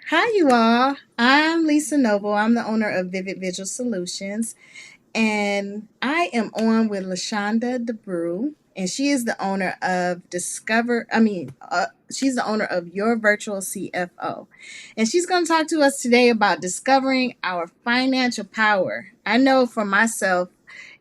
Hi, you all. I'm Lisa Noble. I'm the owner of Vivid Visual Solutions, and I am on with Lashonda DeBrew, and she is the owner of Discover. She's the owner of Your Virtual CFO, and she's going to talk to us today about discovering our financial power. I know for myself,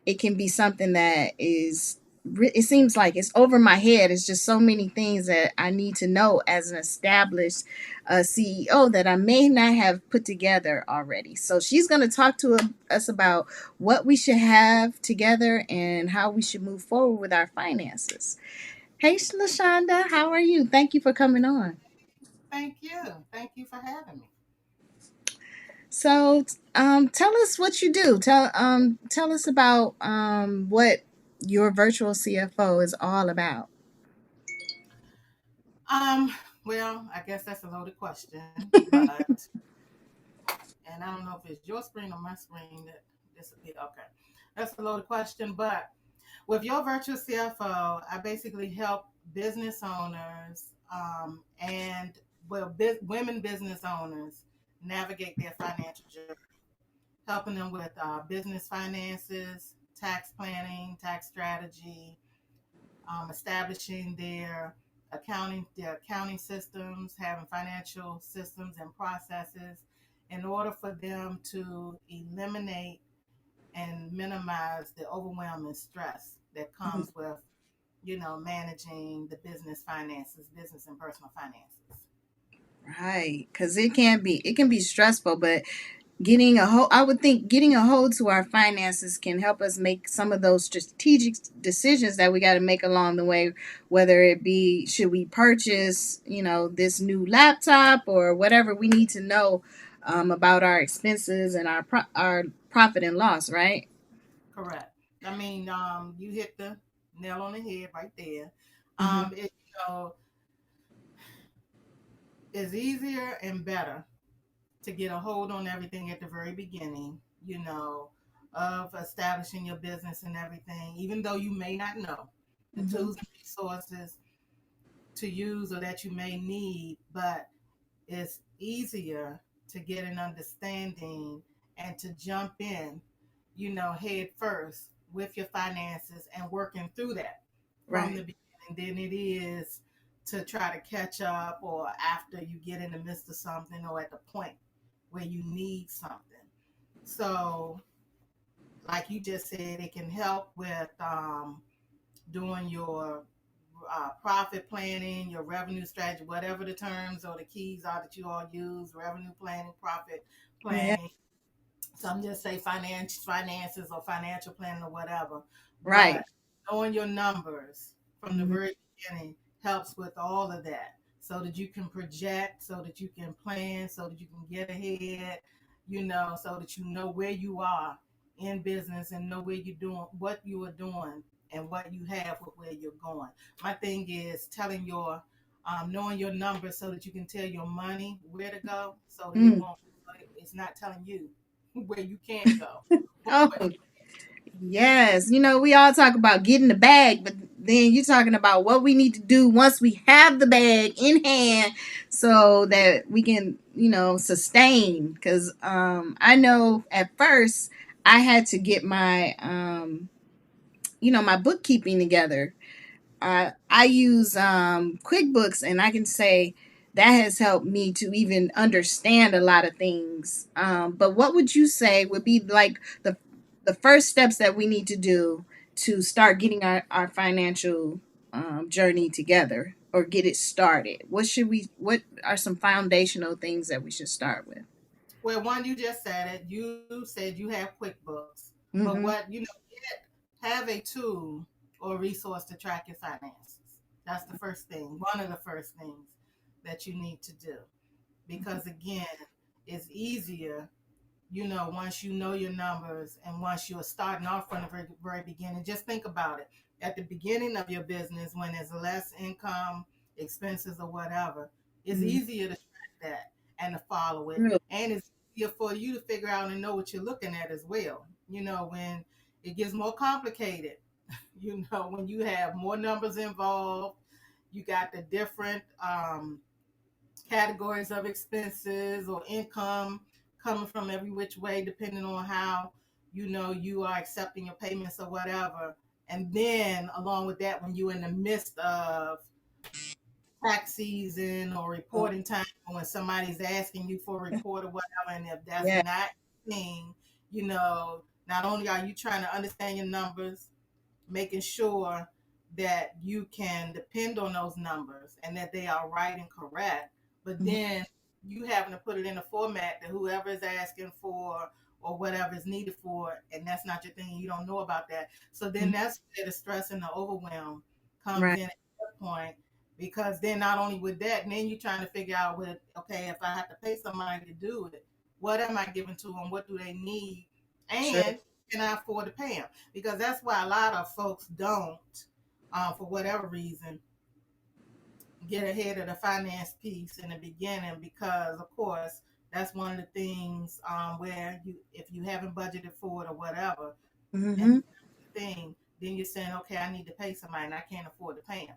it can be something that is it seems like it's over my head. It's just so many things that I need to know as an established CEO that I may not have put together already. So she's going to talk to us about what we should have together and how we should move forward with our finances. Hey, Lashonda, how are you? Thank you for coming on. Thank you. Thank you for having me. So, tell us what you do. Tell us about what your virtual CFO is all about. Um, well, I guess that's a loaded question, but and I don't know if it's your screen or my screen that this will be okay. That's a loaded question, but with your virtual CFO, I basically help business owners and women business owners navigate their financial journey, helping them with business finances, tax planning, tax strategy, establishing their accounting systems, having financial systems and processes in order for them to eliminate and minimize the overwhelming stress that comes with managing the business finances, business and personal finances. Right, because it can be stressful, but getting a hold, I would think getting a hold to our finances can help us make some of those strategic decisions that we got to make along the way, whether it be should we purchase, this new laptop or whatever we need to know about our expenses and our profit and loss, right? Correct. I mean, you hit the nail on the head right there. Mm-hmm. It is easier and better to get a hold on everything at the very beginning, of establishing your business and everything, even though you may not know the Mm-hmm. tools and resources to use or that you may need, but it's easier to get an understanding and to jump in, head first with your finances and working through that from Right. the beginning than it is to try to catch up or after you get in the midst of something or at the point where you need something. So, like you just said, it can help with doing your profit planning, your revenue strategy, whatever the terms or the keys are that you all use, revenue planning, profit Yeah. planning. Some just say finances or financial planning or whatever. Right. But knowing your numbers from the Mm-hmm. very beginning helps with all of that so that you can project, so that you can plan, so that you can get ahead, so that you know where you are in business and know where you're doing, what you are doing and what you have with where you're going. My thing is knowing your numbers so that you can tell your money where to go so that Mm. it's not telling you where you can't go. Oh, yes. We all talk about getting the bag, but then you're talking about what we need to do once we have the bag in hand so that we can, sustain. Because I know at first I had to get my bookkeeping together. I use QuickBooks, and I can say that has helped me to even understand a lot of things. But what would you say would be like the first steps that we need to do to start getting our financial journey together or get it started? What are some foundational things that we should start with? Well, one, you just said it. You said you have QuickBooks, but Mm-hmm. have a tool or resource to track your finances. That's the first thing. One of the first things that you need to do, because again, it's easier, once you know your numbers and once you're starting off from the very, very beginning. Just think about it. At the beginning of your business, when there's less income, expenses, or whatever, it's Mm-hmm. easier to track that and to follow it. Really? And it's easier for you to figure out and know what you're looking at as well. When it gets more complicated, when you have more numbers involved, you got the different categories of expenses or income coming from every which way, depending on how you are accepting your payments or whatever. And then along with that, when you're in the midst of tax season or Oh, reporting time, when somebody's asking you for a report or whatever, and if that's yeah. not thing, not only are you trying to understand your numbers, making sure that you can depend on those numbers and that they are right and correct, but Mhm. then you having to put it in a format that whoever is asking for or whatever is needed for, and that's not your thing, and you don't know about that. So then Mhm. that's where the stress and the overwhelm comes Right. in at that point, because then not only with that, and then you're trying to figure out with, okay, if I have to pay somebody to do it, what am I giving to them? What do they need? True. And can I afford to pay them? Because that's why a lot of folks don't, for whatever reason, get ahead of the finance piece in the beginning, because of course that's one of the things, where if you haven't budgeted for it or whatever, and Mm-hmm. the thing, then you're saying, okay, I need to pay somebody and I can't afford to pay them.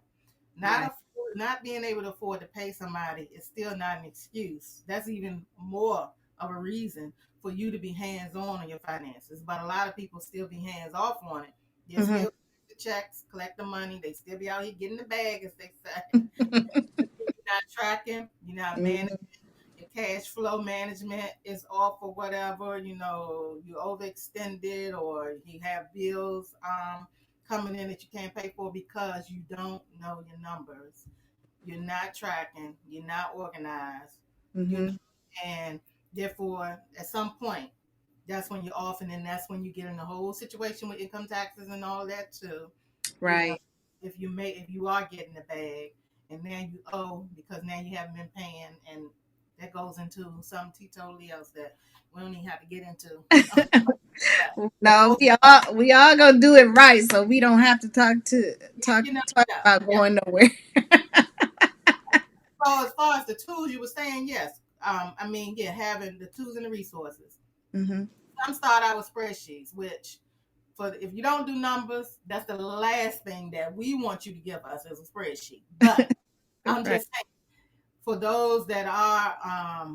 Right. Not being able to afford to pay somebody is still not an excuse. That's even more of a reason for you to be hands on your finances. But a lot of people still be hands off on it. They Mm-hmm. still collect the checks, collect the money. They still be out here getting the bag, as they say. You're not tracking. You're not managing. Mm-hmm. Your cash flow management is off or whatever. You overextended, or you have bills coming in that you can't pay for because you don't know your numbers. You're not tracking. You're not organized. You know, Mm-hmm. and therefore, at some point, that's when you're off, and then that's when you get in the whole situation with income taxes and all that too. You know, Right. if you are getting the bag, and now you owe because now you haven't been paying, and that goes into something totally else that we don't even have to get into. But No, those, we all gonna do it right, so we don't have to talk talk yeah, about yeah. going nowhere. So as far as the tools you were saying, yes. I mean, yeah, having the tools and the resources. Mm-hmm. Some start out with spreadsheets, which if you don't do numbers, that's the last thing that we want you to give us as a spreadsheet. But I'm Right. just saying, for those that are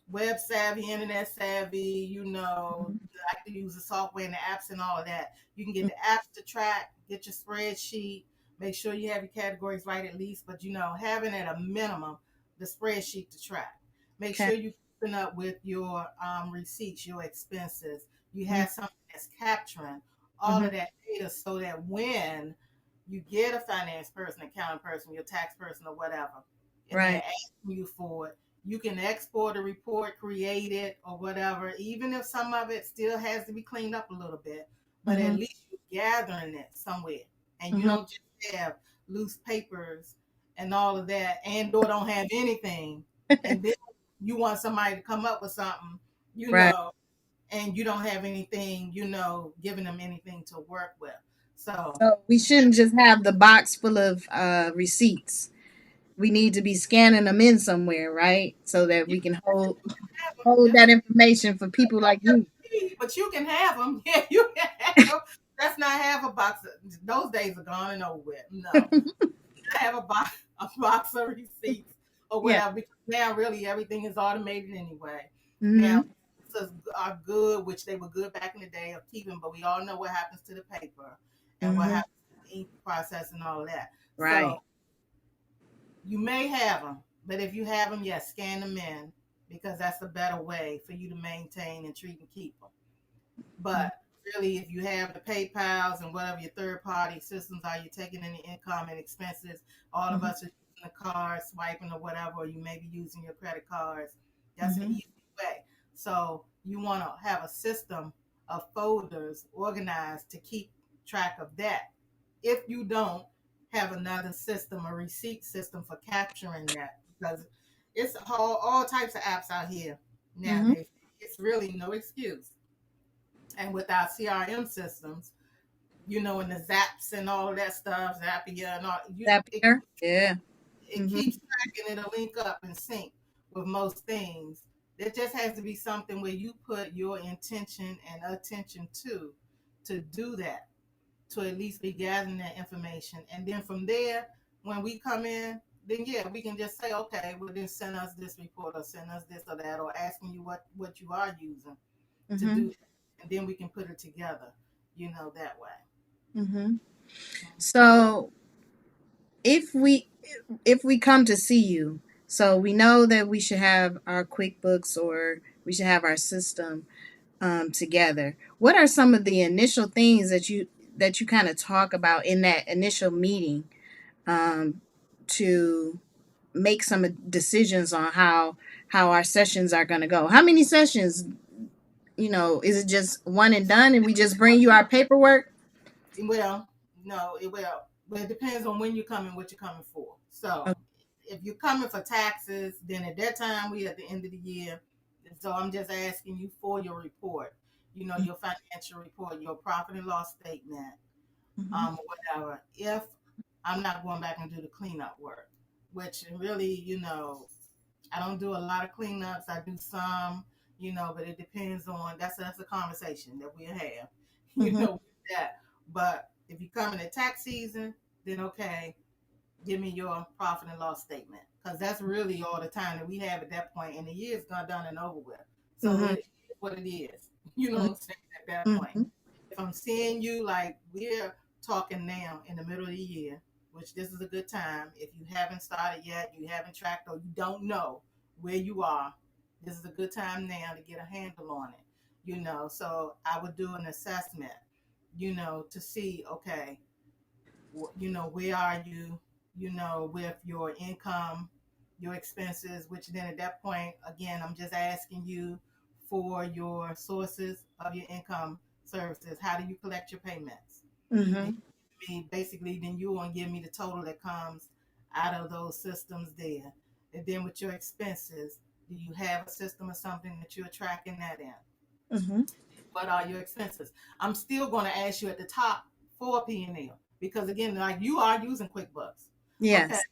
web savvy, internet savvy, like to use the software and the apps and all of that. You can get the apps to track, get your spreadsheet, make sure you have your categories right at least, but having at a minimum the spreadsheet to track. Make Okay. sure you keeping up with your receipts, your expenses. You Mm-hmm. have something that's capturing all Mm-hmm. of that data, so that when you get a finance person, accounting person, your tax person, or whatever, and they're Right. asking you for it, you can export a report, create it, or whatever, even if some of it still has to be cleaned up a little bit. But at Mm-hmm. least you're gathering it somewhere. And you Mm-hmm. don't just have loose papers and all of that, and or don't have anything. And then you want somebody to come up with something, you Right. know, and you don't have anything, giving them anything to work with. So So we shouldn't just have the box full of receipts. We need to be scanning them in somewhere, right? So that you we can can have them. hold Just that information for people like you. but you can have them. Yeah, you can have them. That's not half a box. Those days are gone and over with. No, I have a box of receipts or Yeah. whatever, because now really everything is automated anyway. Now, Mm-hmm. are good, which they were good back in the day of keeping, but we all know what happens to the paper and what Mm-hmm. happens to the ink process and all of that. Right. So you may have them, but if you have them, yes, scan them in, because that's a better way for you to maintain and treat and keep them. But really, if you have the PayPal's and whatever your third party systems are, you're taking in the income and expenses. All of Mm-hmm. us are using the card, swiping or whatever, or you may be using your credit cards. That's an Mm-hmm. easy way. So you want to have a system of folders organized to keep track of that. If you don't have another system, a receipt system for capturing that, because it's all types of apps out here Mm-hmm. nowadays. It's really no excuse. And with our CRM systems, and the Zaps and all of that stuff, Zapier and all, Zapier. Yeah. it Mm-hmm. keeps tracking. It'll link up and sync with most things. There just has to be something where you put your intention and attention to do that, to at least be gathering that information. And then from there, when we come in, then yeah, we can just say, okay, well then send us this report or send us this or that, or asking you what you are using to do Mhm. that. And then we can put it together, that way. Mhm. So if we if we come to see you, so we know that we should have our QuickBooks or we should have our system together. What are some of the initial things that you kind of talk about in that initial meeting um, to make some decisions on how our sessions are going to go? How many sessions? Is it just one and done, and we just bring you our paperwork? Well, no, well, it depends on when you're coming, what you're coming for. So, Okay. if you're coming for taxes, then at that time we at the end of the year. So I'm just asking you for your report. Your financial report, your profit and loss statement, Mm-hmm. whatever. If I'm not going back and do the cleanup work, which really, I don't do a lot of cleanups. I do some, but it depends on that's a conversation that we'll have, Mm-hmm. with that. But if you come in the tax season, then okay, give me your profit and loss statement, because that's really all the time that we have at that point, and the year's gone done and over with. So Mm-hmm. it is what it is. You know what I'm saying? At that point, Mm-hmm. if I'm seeing you like we're talking now in the middle of the year, which this is a good time. If you haven't started yet, you haven't tracked, or you don't know where you are, this is a good time now to get a handle on it. So I would do an assessment, to see, okay, where are you, with your income, your expenses, which then at that point, again, I'm just asking you for your sources of your income services. How do you collect your payments? And Mm-hmm. basically, then you want to give me the total that comes out of those systems there. And then with your expenses, do you have a system or something that you're tracking that in? Mm-hmm. What are your expenses? I'm still going to ask you at the top for P&L, because again, like, you are using QuickBooks. Okay. Yes.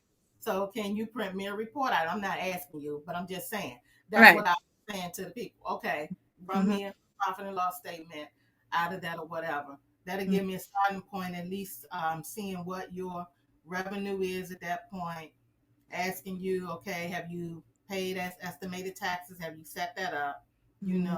So can you print me a report out? I'm not asking you, but I'm just saying that's Right. what I'm saying to the people. Okay. Run Mm-hmm. me a profit and loss statement out of that or whatever. That'll give me a starting point, at least seeing what your revenue is at that point, asking you, okay, have you paid as estimated taxes? Have you set that up? You Mm-hmm.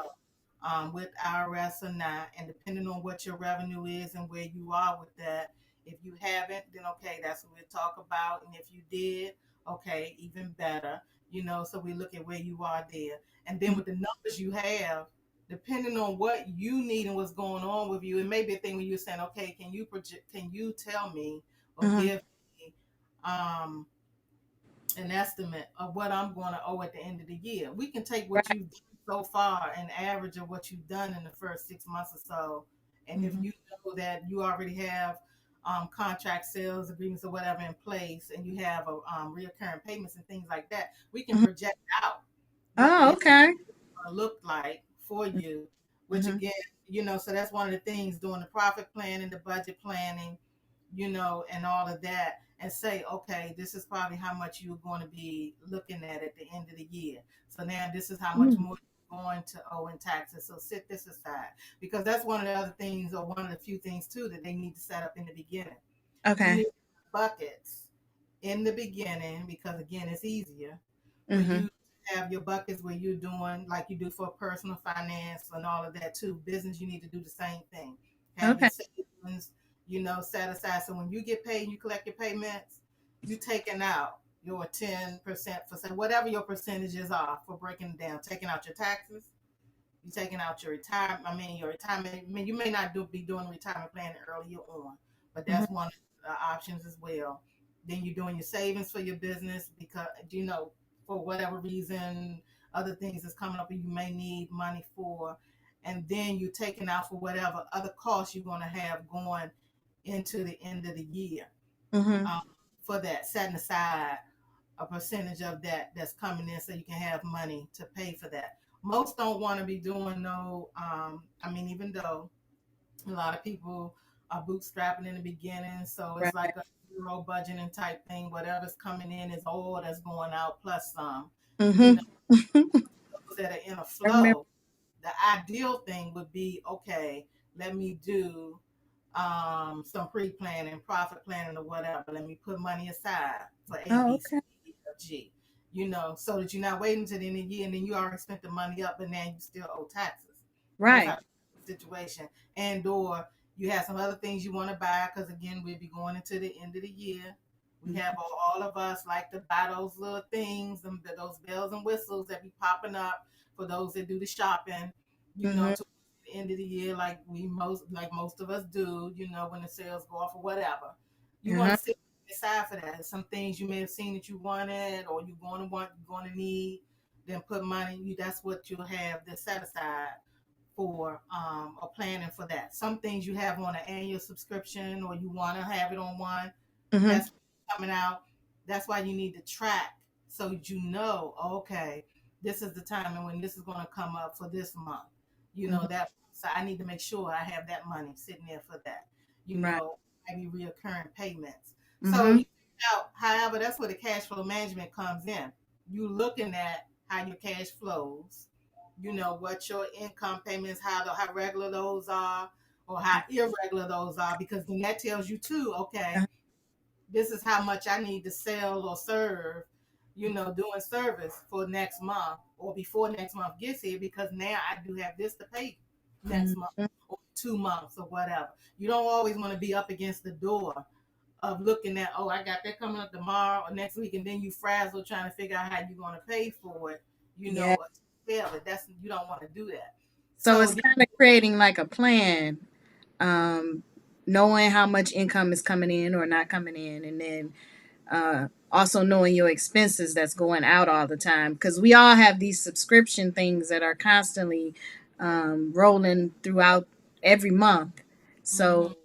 know, with IRS or not, and depending on what your revenue is and where you are with that. If you haven't, then okay, that's what we'll talk about. And if you did, okay, even better. So we look at where you are there, and then with the numbers you have, depending on what you need and what's going on with you, it may be a thing where you're saying, okay, can you tell me or Mm-hmm. give me um an estimate of what I'm going to owe at the end of the year. We can take what Right. you've done so far, an average of what you've done in the first 6 months or so. And if Mm-hmm. you know that you already have contract sales agreements or whatever in place, and you have reoccurring payments and things like that, we can Mm-hmm. project out what the Oh, end okay. going to look like for you, which Mm-hmm. again, so that's one of the things, doing the profit planning, the budget planning, and all of that, and say, okay, this is probably how much you're going to be looking at the end of the year. So now this is how much more you're going to owe in taxes. So set this aside, because that's one of the other things, or one of the few things too, that they need to set up in the beginning. You Okay. need buckets in the beginning, because again, it's easier for Mm-hmm. you to have your buckets where you're doing like you do for personal finance and all of that too. Business, you need to do the same thing. Have your Okay. savings, set aside. So when you get paid and you collect your payments, you taking out your 10% for say whatever your percentages are for breaking it down, taking out your taxes, you taking out your retirement. I mean, your retirement. I mean, you may not be doing retirement planning earlier on, but Mm-hmm. that's one of the options as well. Then you're doing your savings for your business, because for whatever reason, other things is coming up and you may need money for, and then you're taking out for whatever other costs you're going to have going into the end of the year. Mm-hmm. Um, for that, setting aside a percentage of that that's coming in, so you can have money to pay for that. Most don't want to be doing no, even though a lot of people are bootstrapping in the beginning, so it's Right. like a zero budgeting type thing. Whatever's coming in is all that's going out plus some. You know, Mm-hmm. those that are in a I remember. flow, the ideal thing would be, okay, let me do some pre-planning, profit planning, or whatever. Let me put money aside for Oh, ABC. okay. G, so that you're not waiting to the end of the year and then you already spent the money up and then you still owe taxes. That's Right. how the situation. And or you have some other things you want to buy because again we'll be going into the end of the year. We have all of us like to buy those little things and those bells and whistles that be popping up for those that do the shopping, Mm-hmm. to the end of the year, like most of us do, when the sales go off or whatever. You want Uh-huh. to sit aside for that. Some things you may have seen that you wanted or you're going to need, then put money. That's what you'll have to set aside for or planning for that. Some things you have on an annual subscription or you want to have it on one. Mm-hmm. That's coming out. That's why you need to track so you know, okay, this is the time and when this is going to come up for this month. Mm-hmm. That so I need to make sure I have that money sitting there for that. Right. Maybe reoccurring payments. So Mm-hmm. you out, however, that's where the cash flow management comes in. You looking at how your cash flows, what your income payments, how regular those are, or how irregular those are, because then that tells you too, okay, this is how much I need to sell or serve, doing service for next month or before next month gets here, because now I do have this to pay next month Mm-hmm. or 2 months or whatever. You don't always want to be up against the door of looking at, oh, I got that coming up tomorrow or next week, and then you frazzle trying to figure out how you're going to pay for it, Yeah. fail it. You don't want to do that. So So it's kind of creating like a plan, um, knowing how much income is coming in or not coming in, and then also knowing your expenses that's going out all the time. Because we all have these subscription things that are constantly rolling throughout every month. mm-hmm. So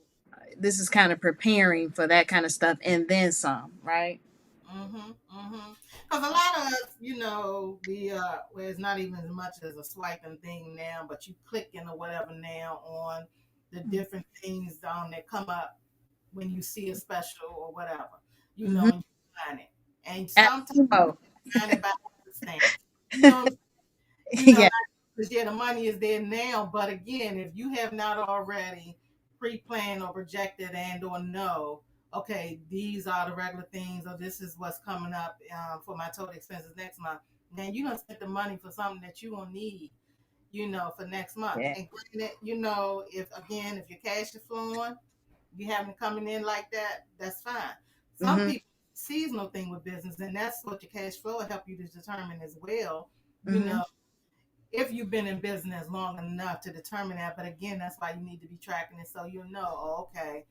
this is kind of preparing for that kind of stuff and then some, right? Mm-hmm. Mm-hmm. Because a lot of us, well, it's not even as much as a swiping thing now, but you clicking or whatever now on the different things that come up when you see a special or whatever, Mm-hmm. and you find it. And At sometimes Sumo. you find it by happenstance. You know what I'm saying? Yeah. Not because yeah, the money is there now, but again, if you have not already pre-planned or projected and or know, okay, these are the regular things, or this is what's coming up for my total expenses next month, then you don't spend the money for something that you will need, for next month. Yeah. And granted, if your cash is flowing, you have it coming in like that, that's fine. Some Mm-hmm. people seasonal thing with business, and that's what your cash flow will help you to determine as well. You Mm-hmm. know, if you've been in business long enough to determine that. But again, that's why you need to be tracking it so you'll know, oh, okay,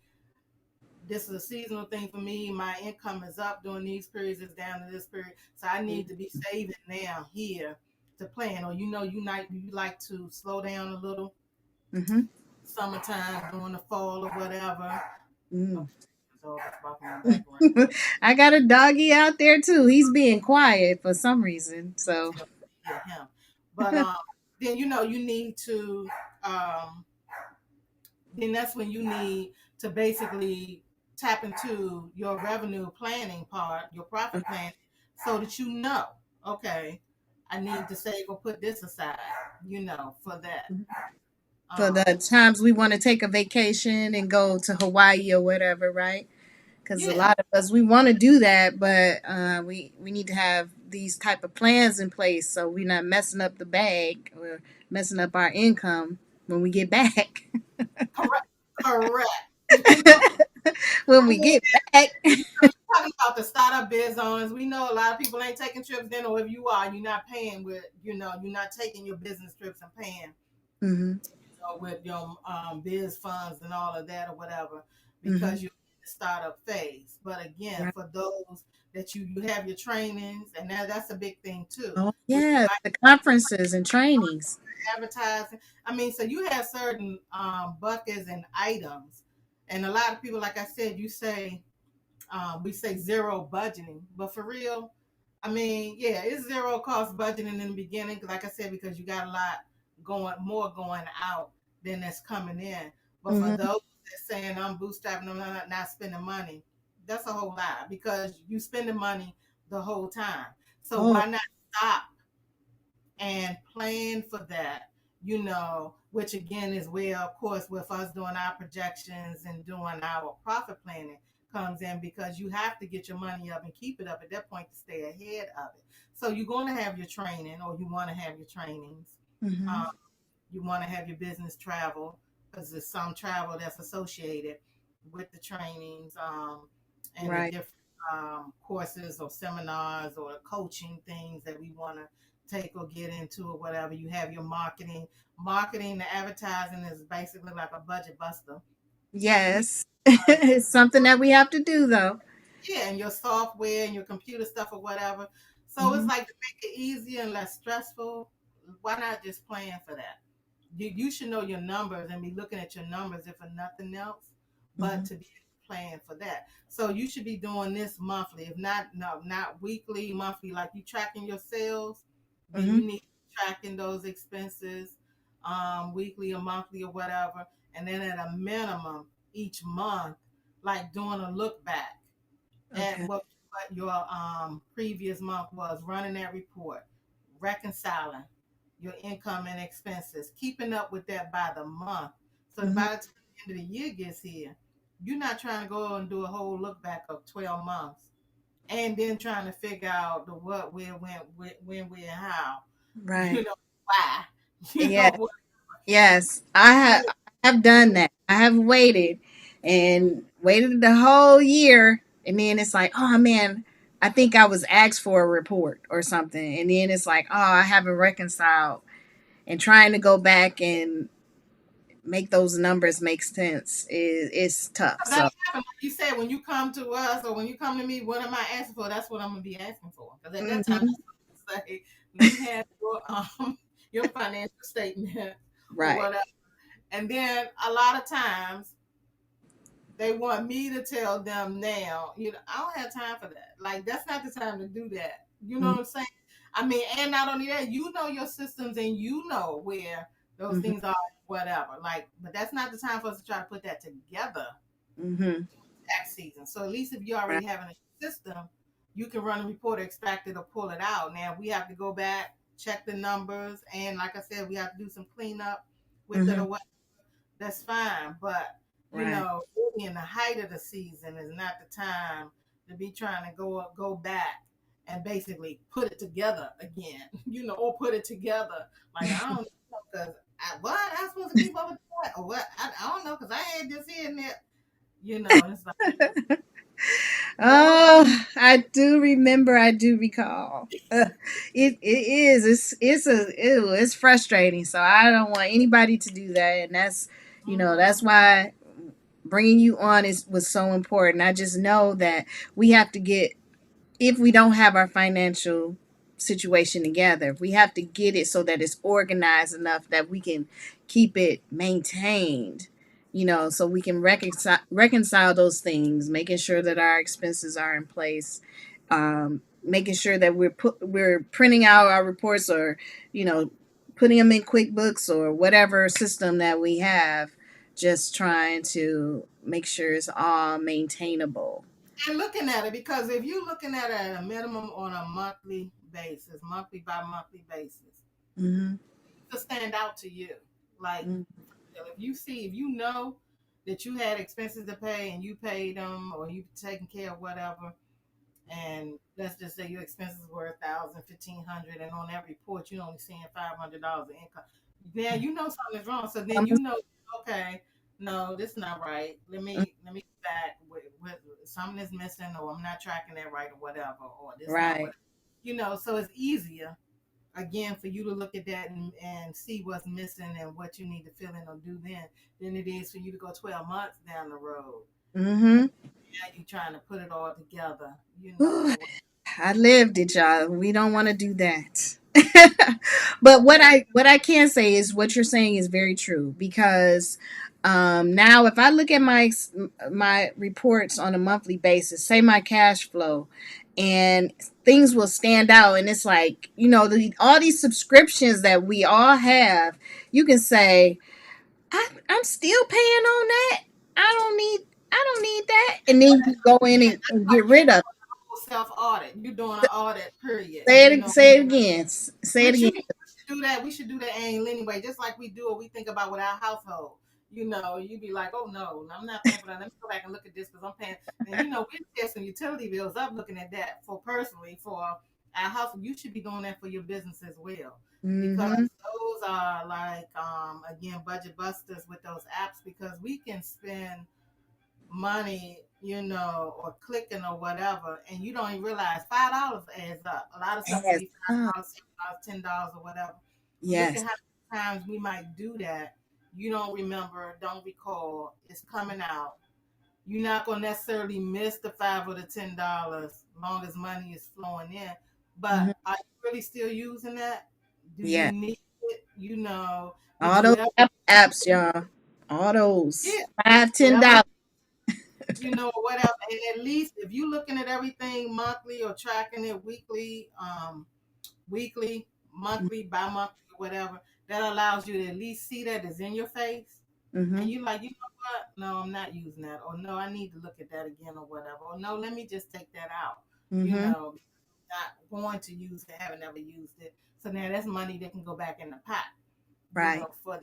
this is a seasonal thing for me. My income is up during these periods, it's down to this period. So I need to be saving now here to plan. Or you like to slow down a little Mm-hmm. summertime during the fall or whatever. Mm. Okay, so it's walking in the background. I got a doggy out there too. He's being quiet for some reason. So So yeah, him. But then you need to um then that's when you need to basically tap into your revenue planning part, your profit plan, so that okay, I need to save or put this aside, for that. for the Um, times we want to take a vacation and go to Hawaii or whatever, right? Because a yeah, lot of us we want to do that, but we need to have these type of plans in place so we're not messing up the bag or messing up our income when we get back. correct, correct. You know, When I we mean, get back. you're talking about the startup biz owners. We know a lot of people ain't taking trips then, or if you are, you're not paying you're not taking your business trips and paying Mm-hmm. with your biz funds and all of that or whatever, Mm-hmm. because you're in the startup phase. But again, Right. for those that you have your trainings, and that's a big thing too. Oh Where you yeah, might the conferences and trainings. advertising. I mean, so you have certain buckets and items, and a lot of people, like I said, we say zero budgeting, but for real, I mean, yeah, it's zero cost budgeting in the beginning, like I said, because you got a lot more going out than that's coming in. But for Mm-hmm. those that saying I'm bootstrapping, I'm not spending money, that's a whole lie, because you spending money the whole time. So Oh. why not stop and plan for that, which again is where, of course, with us doing our projections and doing our profit planning comes in, because you have to get your money up and keep it up at that point to stay ahead of it. So you're going to have your training, or you want to have your trainings. Mm-hmm. Um, you want to have your business travel, because there's some travel that's associated with the trainings, and the Right. different courses or seminars or coaching things that we want to take or get into or whatever. You have your marketing. Marketing, the advertising is basically like a budget buster. You Yes. It's something that we have to do though. Yeah, and your software and your computer stuff or whatever. So it's Mm-hmm. like, to make it easier and less stressful, why not just plan for that? You should know your numbers and be looking at your numbers, if for nothing else, Mm-hmm. but to be planning for that. So you should be doing this monthly, if not, no, not weekly, monthly. Like, you tracking your sales, then Mm-hmm. you need to be tracking those expenses, weekly or monthly or whatever, and then at a minimum each month, like doing a look back at Okay. what your previous month was, running that report, reconciling your income and expenses, keeping up with that by the month. So that Mm-hmm. by the time the end of the year gets here, you're not trying to go and do a whole look back of 12 months and then trying to figure out the what, where, when, where, how, Right. why, Yeah. what. Yes. I have You done that. I have waited and waited the whole year, and then it's like, oh man, I think I was asked for a report or something, and then it's like, oh, I haven't reconciled, and trying to go back and make those numbers make sense is tough. That So. happen, like you said, when you come to us or when you come to me, what am I asking for? That's what I'm gonna be asking for. Because at that time, Hmm. that's what I'm say, let me have your your financial statement or Right. whatever. And then a lot of times they want me to tell them now. I don't have time for that. Like, that's not the time to do that. You know what I'm saying? I mean, and not only that, you know your systems and you know where those Mm-hmm. things are, whatever. Like, but that's not the time for us to try to put that together Mm-hmm. tax season. So at least if you Right. already have a system, you can run a report, extract it, or pull it out. Now we have to go back, check the numbers, and like I said, we have to do some cleanup with it Mm-hmm. or what. That's fine, but Right. really in the height of the season is not the time to be trying to go back and basically put it together again, or put it together. Like, I don't know, because what I'm supposed to keep up with that or what? I don't know, because I had this here and there. It's like, Lord, Oh, I do remember. I do recall. It is. It's frustrating. So I don't want anybody to do that, and that's mm-hmm. why bringing you on was so important. I just know that we have to get, if we don't have our financial situation together, we have to get it so that it's organized enough that we can keep it maintained, so we can reconcile those things, making sure that our expenses are in place, making sure that we're printing out our reports, or you know putting them in QuickBooks or whatever system that we have, just trying to make sure it's all maintainable. And looking at it, because if you're looking at it at a minimum on a monthly basis, monthly by monthly basis, Hmm. to stand out to you. Like, if you know that you had expenses to pay and you paid them, or you taken care of whatever, and let's just say your expenses were 1,000, 1,500, and on that report you only seeing $500 of income. Now you know something's wrong. So then okay, no, this is not right. Let me get back with something is missing, or I'm not tracking that right, or whatever, or this not Right. what. So it's easier again for you to look at that and see what's missing and what you need to fill in or do then than it is for you to go 12 months down the road. Mm-hmm. Now you trying to put it all together, or what. I lived it, y'all. We don't want to do that. But what I can say is what you're saying is very true, because now if I look at my reports on a monthly basis, say my cash flow, and things will stand out, and it's like all these subscriptions that we all have, you can say I'm still paying on that. I don't need I don't need that, and then you go in and Like get you're rid of it. doing self audit. You're doing an audit, period. Say it again. Say it Which again. we should do that. We should do that annually anyway, just like we do what we think about with our household. you be like, oh no, I'm not paying for that. Let me go back and look at this because I'm paying. And we're testing utility bills up looking at that for personally for our house. You should be doing that for your business as well. Because Mm-hmm. those are like again budget busters with those apps because we can spend money, or clicking or whatever, and you don't even realize $5 adds up. A lot of stuff can Yes. be $5, $6, $10 or whatever. Look Yes. at how many times we might do that. You don't remember, don't recall. It's coming out. You're not gonna necessarily miss the $5 or the $10 long as money is flowing in. But Mm-hmm. are you really still using that? Do you Yes. need it? Did All you those ever? apps, y'all. All those Yeah. five, ten Whatever, dollars. whatever. And at least if you're looking at everything monthly or tracking it weekly, monthly, bi-monthly, or whatever, that allows you to at least see that it's in your face. And Mm-hmm. you like, you know what? No, I'm not using that. Or no, I need to look at that again or whatever. Or no, let me just take that out. Mm-hmm. Not going to use it, haven't ever used it. So now that's money that can go back in the pot, Right. for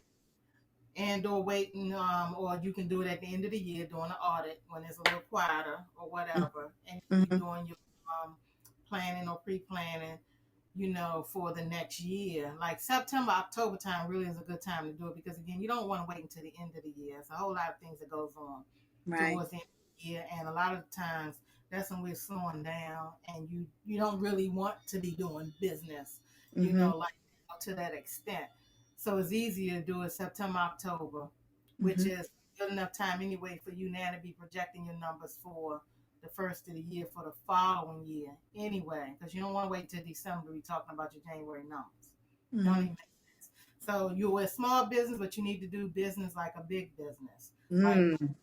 and or waiting, or you can do it at the end of the year during the audit when it's a little quieter or whatever, and you're Mm-hmm. doing your planning or pre-planning, for the next year. Like September, October time really is a good time to do it because again, you don't want to wait until the end of the year. It's a whole lot of things that goes on Right. towards the end of the year, and a lot of times that's when we're slowing down, and you don't really want to be doing business, Mm-hmm. like to that extent. So it's easier to do it September, October, which Mm-hmm. is good enough time anyway for you now to be projecting your numbers for the first of the year for the following year anyway, because you don't want to wait till December to be talking about your January numbers. Don't Mm-hmm. even make sense. So you're a small business, but you need to do business like a big business. Like Mm.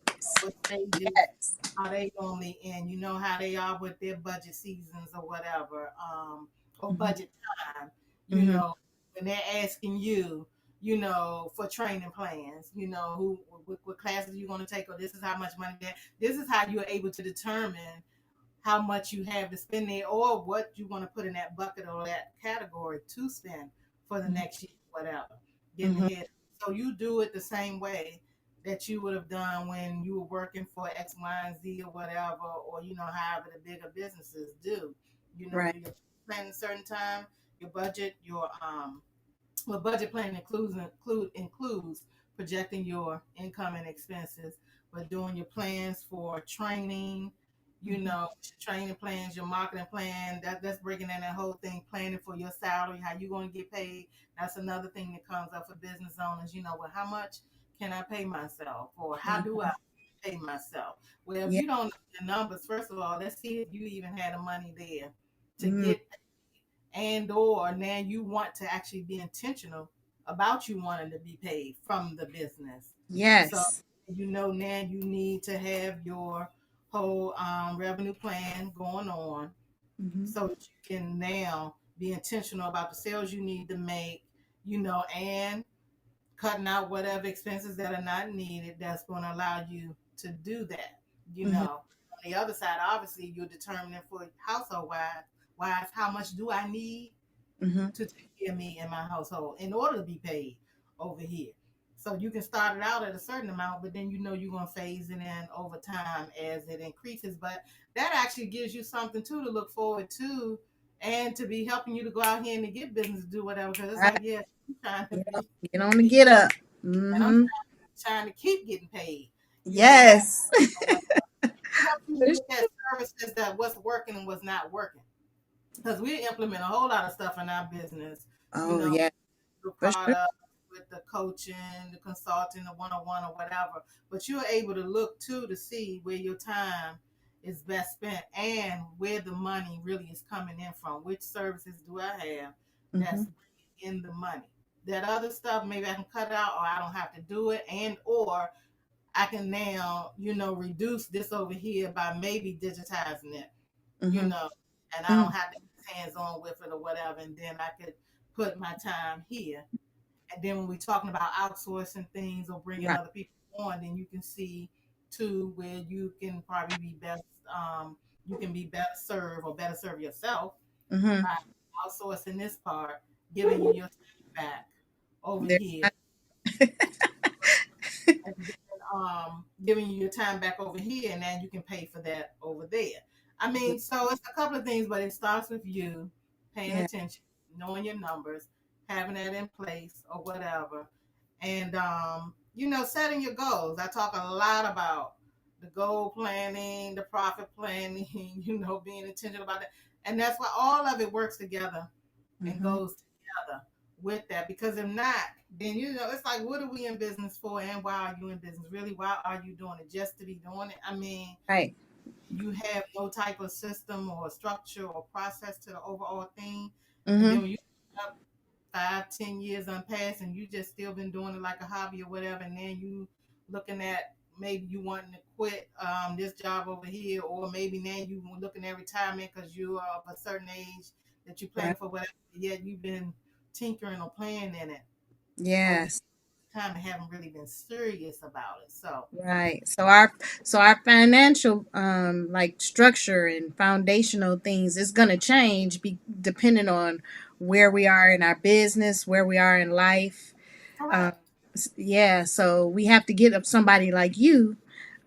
what stages Yes. are they normally in? You know how they are with their budget seasons or whatever, or Mm-hmm. budget time. You Mm-hmm. know when they're asking you, for training plans. What classes you're going to take, or this is how much money that. This is how you're able to determine how much you have to spend there or what you want to put in that bucket or that category to spend for the next year, whatever. Getting Mm-hmm. ahead. So you do it the same way that you would have done when you were working for X, Y, and Z or whatever, or however the bigger businesses do. Right. Do your plan a certain time, your budget, your well, budget planning includes projecting your income and expenses, but doing your plans for training, Mm-hmm. training plans, your marketing plan. That's breaking down that whole thing, planning for your salary, how you going to get paid. That's another thing that comes up for business owners. Well, how much can I pay myself, or how do Mm-hmm. I pay myself? Well, if Yeah. you don't know the numbers, first of all, let's see if you even had the money there to Mm. get, and or now you want to actually be intentional about you wanting to be paid from the business. So Yes. now you need to have your whole revenue plan going on Mm-hmm. so that you can now be intentional about the sales you need to make, and cutting out whatever expenses that are not needed that's going to allow you to do that. Mm-hmm. On the other side, obviously, you're determining for household wise, how much do I need Mm-hmm. to take care of me and my household in order to be paid over here. So you can start it out at a certain amount, but then you're going to phase it in over time as it increases. But that actually gives you something too to look forward to, and to be helping you to go out here and to get business, to do whatever. Because it's Right. like, yeah, I'm trying to Get be, get on the be get up. and I'm Mm-hmm. trying to keep getting paid, no matter Yes. what. Help you to For look at services that what's working and what's not working. Because we implement a whole lot of stuff in our business, you Oh, know, yeah. the For sure. product, with the coaching, the consulting, the one-on-one or whatever. But you're able to look too to see where your time is best spent and where the money really is coming in from. Which services do I have Mm-hmm. that's bringing in the money? That other stuff, maybe I can cut it out, or I don't have to do it, and or I can now, reduce this over here by maybe digitizing it, Mm-hmm. and I don't have to be hands on with it or whatever. And then I could put my time here. And then when we're talking about outsourcing things or bringing Right. other people on, then you can see too where you can probably be best, you can be better served or better serve yourself Mm-hmm. by outsourcing this part, giving you your time back over There, here. and then giving you your time back over here, and then you can pay for that over there. I mean, so it's a couple of things, but it starts with you paying Yeah. attention, knowing your numbers, having that in place or whatever, and setting your goals. I talk a lot about the goal planning, the profit planning, being intentional about that, and that's why all of it works together and Mm-hmm. goes together with that. Because if not, then it's like, what are we in business for, and why are you in business? Really, why are you doing it? Just to be doing it? I mean, Right. you have no type of system or structure or process to the overall thing, and then Mm-hmm. when you up 5, 10 years unpassed, and you just still been doing it like a hobby or whatever, and then you looking at maybe you wanting to quit this job over here, or maybe now you looking at retirement because you are of a certain age that you plan Right. for whatever, yet you've been tinkering or playing in it over Yes. time and haven't really been serious about it. So Right. So our financial like structure and foundational things is going to change depending on where we are in our business, where we are in life. Um, correct. yeah, so we have to get up somebody like you,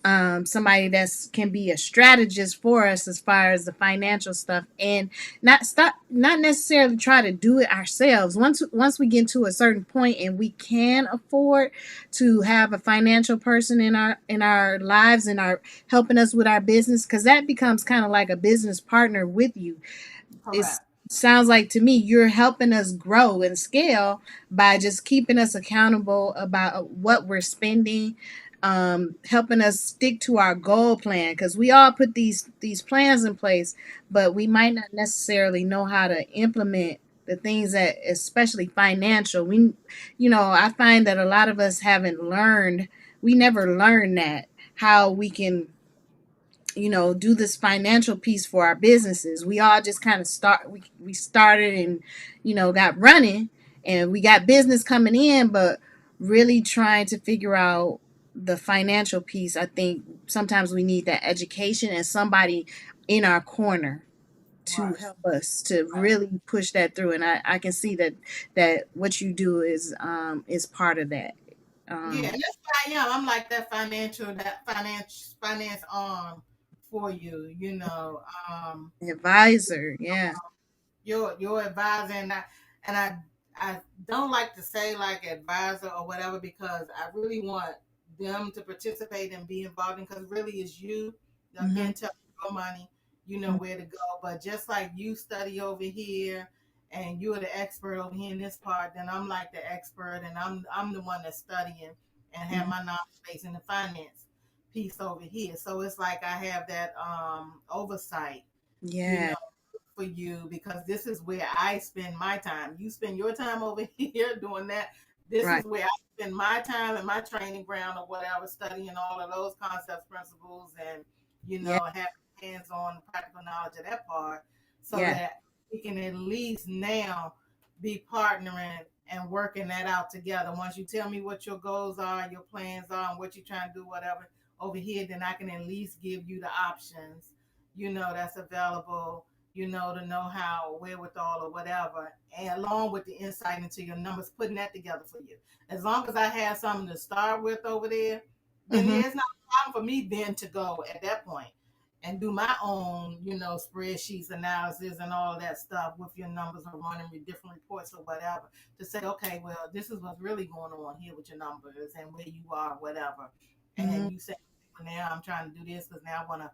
somebody that's can be a strategist for us as far as the financial stuff, and not necessarily try to do it ourselves. Once we get to a certain point and we can afford to have a financial person in our lives and our helping us with our business, because that becomes kind of like a business partner with you. It Correct. sounds like to me you're helping us grow and scale by just keeping us accountable about what we're spending, helping us stick to our goal plan, because we all put these plans in place, but we might not necessarily know how to implement the things that, especially financial, I find that a lot of us haven't learned. We never learned that, how we can do this financial piece for our businesses. We all just kind of we started and got running, and we got business coming in, but really trying to figure out the financial piece. I think sometimes we need that education and somebody in our corner to Right. help us to Right. really push that through. And I can see that what you do is part of that. Yeah, um and that's what I am. I'm like that finance arm for you. Advisor, yeah. Your advisor, and I don't like to say like advisor or whatever, because I really want them to participate and be involved in, because really it's you Hmm. again telling your money, where to go. But just like you study over here and you're the expert over here in this part, then I'm like the expert, and I'm the one that's studying and have Hmm. my knowledge base in the finance piece over here. So it's like I have that oversight, you know Yeah. for you, because this is where I spend my time. You spend your time over here doing that. This Right. is where I spend my time and my training ground or whatever, studying all of those concepts, principles, and Yeah. have hands-on practical knowledge of that part, so Yeah. that we can at least now be partnering and working that out together. Once you tell me what your goals are, your plans are, and what you're trying to do, whatever over here, then I can at least give you the options, that's available, the know-how, wherewithal, or whatever, and along with the insight into your numbers, putting that together for you. As long as I have something to start with over there, then Hmm. yeah, it's not a problem for me then to go at that point and do my own, spreadsheets, analysis, and all of that stuff with your numbers, or running different reports or whatever, to say, okay, well, this is what's really going on here with your numbers and where you are, whatever. Hmm. And you say, well, now I'm trying to do this because now I want to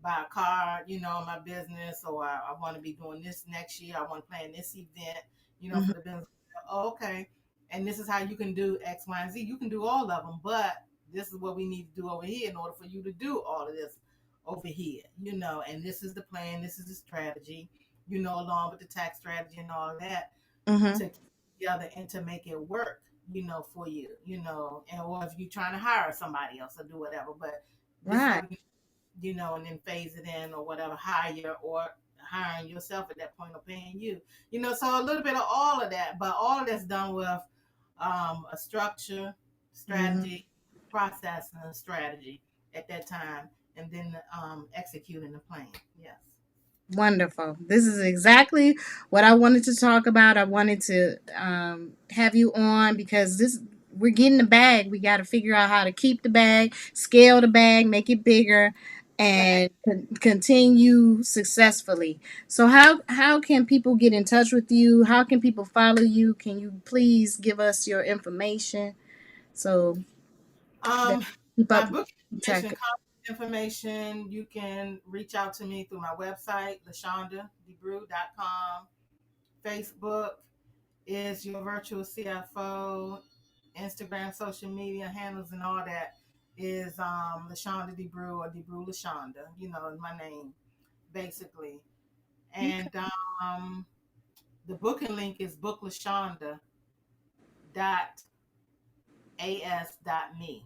buy a car, in my business, or I want to be doing this next year. I want to plan this event, Hmm. for the business. Oh, okay. And this is how you can do X, Y, and Z. You can do all of them, but this is what we need to do over here in order for you to do all of this over here, and this is the plan, this is the strategy, along with the tax strategy and all of that, Hmm. to keep together and to make it work, for you, and or if you're trying to hire somebody else or do whatever. But this is how Right. we can, and then phase it in or whatever, hire or hiring yourself at that point, or paying you, so a little bit of all of that, but all of that's done with a structure, Hmm. strategy, process, and a strategy at that time, and then executing the plan. Yes. Wonderful. This is exactly what I wanted to talk about. I wanted to have you on because we're getting the bag. We got to figure out how to keep the bag, scale the bag, make it bigger, Right. and continue successfully. So how can people get in touch with you? How can people follow you? Can you please give us your information so that Um, keep my up book information track? and contact information, you can reach out to me through my website, 𝐓𝑢𝑛𝑑𝐷ebrew.com. Facebook is your virtual CFO. Instagram, social media handles, and all that is LaShonda DeBrew or DeBrew LaShonda. You know, my name basically. Okay. And the booking link is booklashonda.as.me.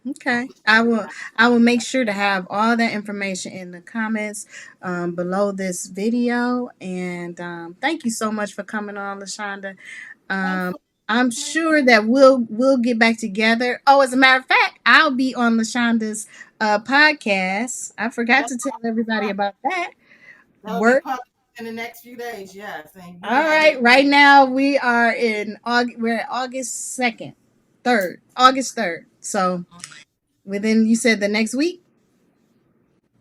Okay. Booklashonda. I will make sure to have all that information in the comments below this video. And thank you so much for coming on, LaShonda. Thanks Um, for I'm listening. sure that we'll get back together. Oh, as a matter of fact, I'll be on LaShonda's podcast. I forgot That's to tell everybody right. about that. That will be Work. published in the next few days. Yes, and you All can have your. right. Right now we are in August. We're at August 2nd, 3rd, August 3rd. So within, you said the next week.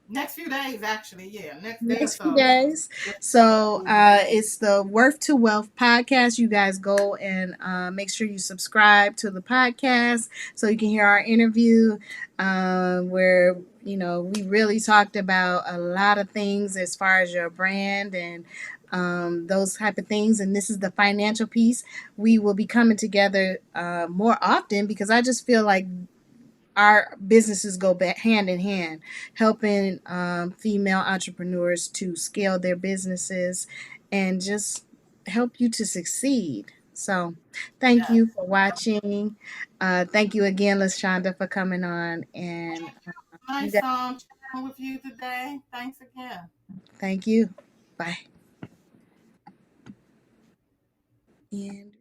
Next few days, actually, yeah, next day or Next few so. days. So it's the Worth to Wealth podcast. You guys go and make sure you subscribe to the podcast so you can hear our interview, where we really talked about a lot of things as far as your brand and those type of things. And this is the financial piece. We will be coming together more often because I just feel like our businesses go back hand in hand, helping female entrepreneurs to scale their businesses and just help you to succeed. So, thank Yes. you for watching. Thank you again, LaShonda, for coming on. And you Nice guys, chatting with you today. Thanks again. thank you. Bye. And